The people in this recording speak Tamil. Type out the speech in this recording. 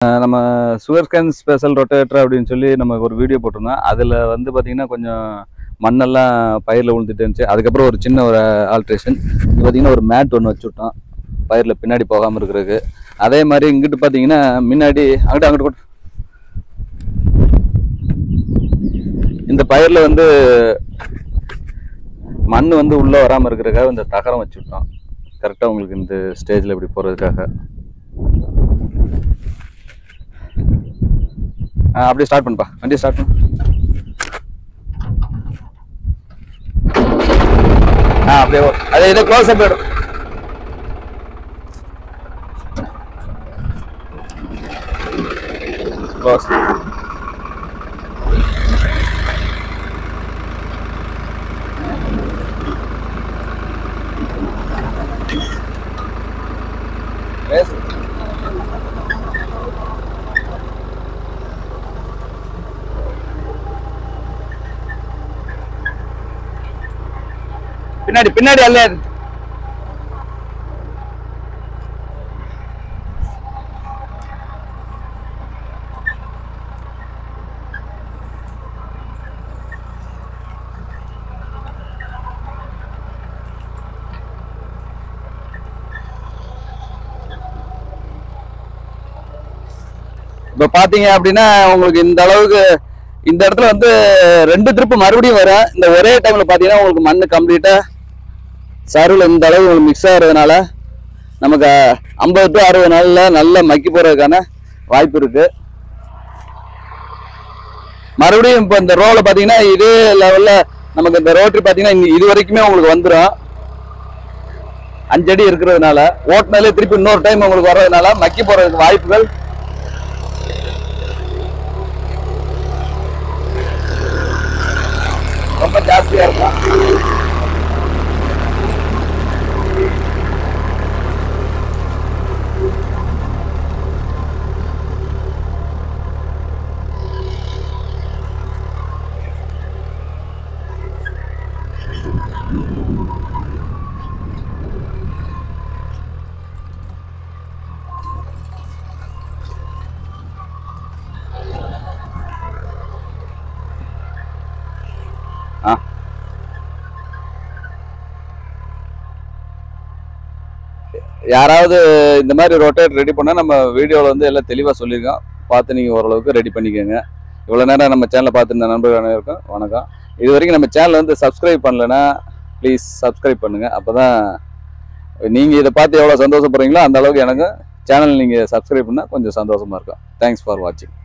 நம்ம சுகர் கேன் ஸ்பெஷல் ரொட்டேட்டர் அப்படின்னு சொல்லி நம்ம ஒரு வீடியோ போட்டிருந்தோம். அதில் வந்து பார்த்திங்கன்னா கொஞ்சம் மண்ணெல்லாம் பயிரில் விழுந்துட்டு இருந்துச்சு. அதுக்கப்புறம் ஒரு சின்ன ஒரு ஆல்ட்ரேஷன் பார்த்திங்கன்னா ஒரு மேட் ஒன்று வச்சுவிட்டோம் பயிரில் பின்னாடி போகாமல் இருக்கிறதுக்கு. அதே மாதிரி இங்கிட்டு பார்த்தீங்கன்னா முன்னாடி அங்கிட்டு இந்த பயிரில் வந்து மண் வந்து உள்ளே வராமல் இருக்கிறதுக்காக இந்த தகரம் வச்சுவிட்டோம் கரெக்டாக உங்களுக்கு இந்த ஸ்டேஜில் இப்படி போகிறதுக்காக. அப்படியே ஸ்டார்ட் பண்ணுப்பா, வண்டியை ஸ்டார்ட் பண்ணு. அப்படியே அதே இதை க்ளோஸ் அப் ஆயிடும். க்ளோஸ் பின்னாடி பின்னாடி அல்ல. இப்ப பாத்தீங்க அப்படின்னா உங்களுக்கு இந்த அளவுக்கு இந்த இடத்துல வந்து 2 ட்ரிப் மறுபடியும் வரும். இந்த ஒரே டைம்ல பாத்தீங்கன்னா உங்களுக்கு மண்ணு கம்ப்ளீட்டா சருவில் இந்த அளவு உங்களுக்கு மிக்ஸ் ஆகிறதுனால நமக்கு 50 to 60 நாள்ல நல்லா மக்கி போறதுக்கான வாய்ப்பு இருக்கு. மறுபடியும் இப்போ இந்த ரோல பாத்தீங்கன்னா இதே லெவல்ல நமக்கு இந்த ரோட்டரி பாத்தீங்கன்னா இது வரைக்குமே உங்களுக்கு வந்துடும். 5 அடி இருக்கிறதுனால ஓட்டுனாலே திருப்பி இன்னொரு டைம் உங்களுக்கு வர்றதுனால மக்கி போறதுக்கு வாய்ப்புகள் ரொம்ப ஜாஸ்தியா இருக்கும். யாராவது இந்த மாதிரி ரொட்டேட் ரெடி பண்ணால் நம்ம வீடியோவில் வந்து எல்லாம் தெளிவாக சொல்லியிருக்கோம், பார்த்து நீங்கள் ஓரளவுக்கு ரெடி பண்ணிக்கோங்க. இவ்வளோ நேரம் நம்ம சேனலை பார்த்துருந்த நண்பர்கள் அனைவருக்கும் வணக்கம். இது வரைக்கும் நம்ம சேனலை வந்து சப்ஸ்கிரைப் பண்ணலைன்னா ப்ளீஸ் சப்ஸ்கிரைப் பண்ணுங்கள். அப்போ தான் நீங்கள் இதை பார்த்து எவ்வளோ சந்தோஷப்படுறீங்களோ அந்த அளவுக்கு எனக்கு சேனல் நீங்கள் சப்ஸ்கிரைப் பண்ணால் கொஞ்சம் சந்தோஷமாக இருக்கும். தேங்க்ஸ் ஃபார் வாட்சிங்.